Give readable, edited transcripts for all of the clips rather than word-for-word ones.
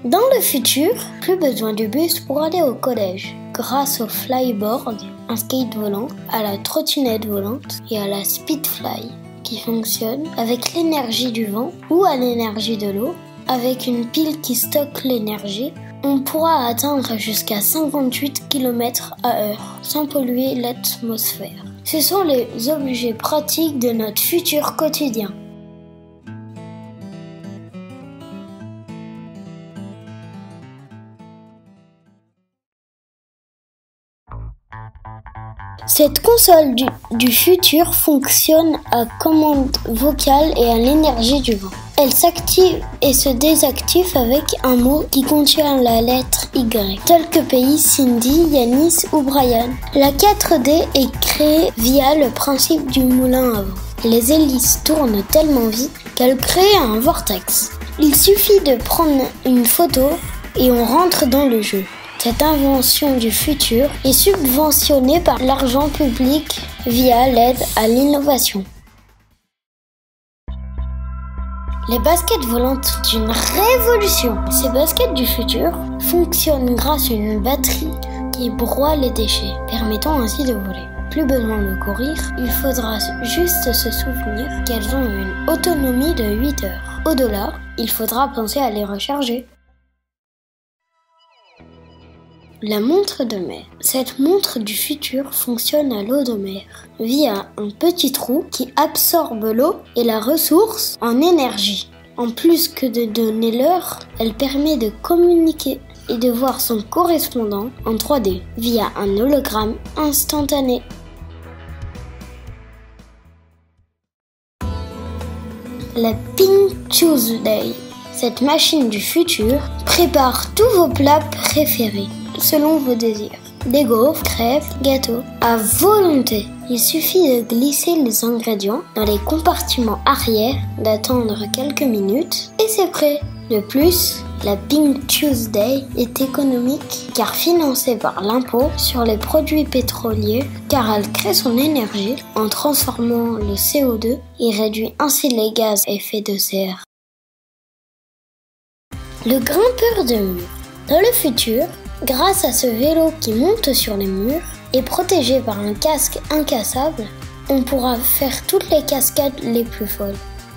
Dans le futur, plus besoin de bus pour aller au collège. Grâce au flyboard, un skate volant, à la trottinette volante et à la speedfly qui fonctionne avec l'énergie du vent ou à l'énergie de l'eau, avec une pile qui stocke l'énergie, on pourra atteindre jusqu'à 58 km/h sans polluer l'atmosphère. Ce sont les objets pratiques de notre futur quotidien. Cette console du futur fonctionne à commande vocale et à l'énergie du vent. Elle s'active et se désactive avec un mot qui contient la lettre Y, tel que pays Cindy, Yanis ou Brian. La 4D est créée via le principe du moulin à vent. Les hélices tournent tellement vite qu'elles créent un vortex. Il suffit de prendre une photo et on rentre dans le jeu. Cette invention du futur est subventionnée par l'argent public via l'aide à l'innovation. Les baskets volantes sont une révolution. Ces baskets du futur fonctionnent grâce à une batterie qui broie les déchets, permettant ainsi de voler. Plus besoin de courir, il faudra juste se souvenir qu'elles ont une autonomie de 8 heures. Au-delà, il faudra penser à les recharger. La montre de mer. Cette montre du futur fonctionne à l'eau de mer via un petit trou qui absorbe l'eau et la ressource en énergie. En plus que de donner l'heure, elle permet de communiquer et de voir son correspondant en 3D via un hologramme instantané. La Pink Tuesday. Cette machine du futur prépare tous vos plats préférés selon vos désirs. Des gaufres, crêpes, gâteaux, à volonté. Il suffit de glisser les ingrédients dans les compartiments arrière, d'attendre quelques minutes et c'est prêt. De plus, la Pink Tuesday est économique car financée par l'impôt sur les produits pétroliers car elle crée son énergie en transformant le CO2 et réduit ainsi les gaz à effet de serre. Le grimpeur de murs. Dans le futur, grâce à ce vélo qui monte sur les murs et protégé par un casque incassable, on pourra faire toutes les cascades les plus folles.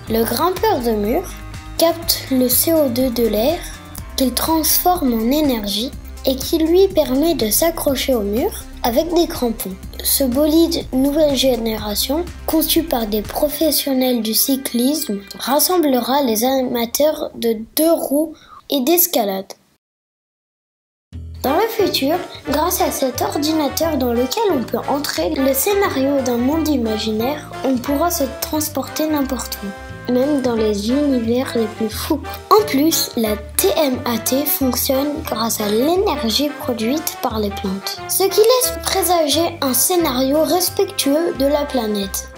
Le grimpeur de murs capte le CO2 de l'air qu'il transforme en énergie et qui lui permet de s'accrocher au mur avec des crampons. Ce bolide nouvelle génération, conçu par des professionnels du cyclisme, rassemblera les amateurs de 2 roues et d'escalade. Dans le futur, grâce à cet ordinateur dans lequel on peut entrer le scénario d'un monde imaginaire, on pourra se transporter n'importe où, même dans les univers les plus fous. En plus, la TMAT fonctionne grâce à l'énergie produite par les plantes, ce qui laisse présager un scénario respectueux de la planète.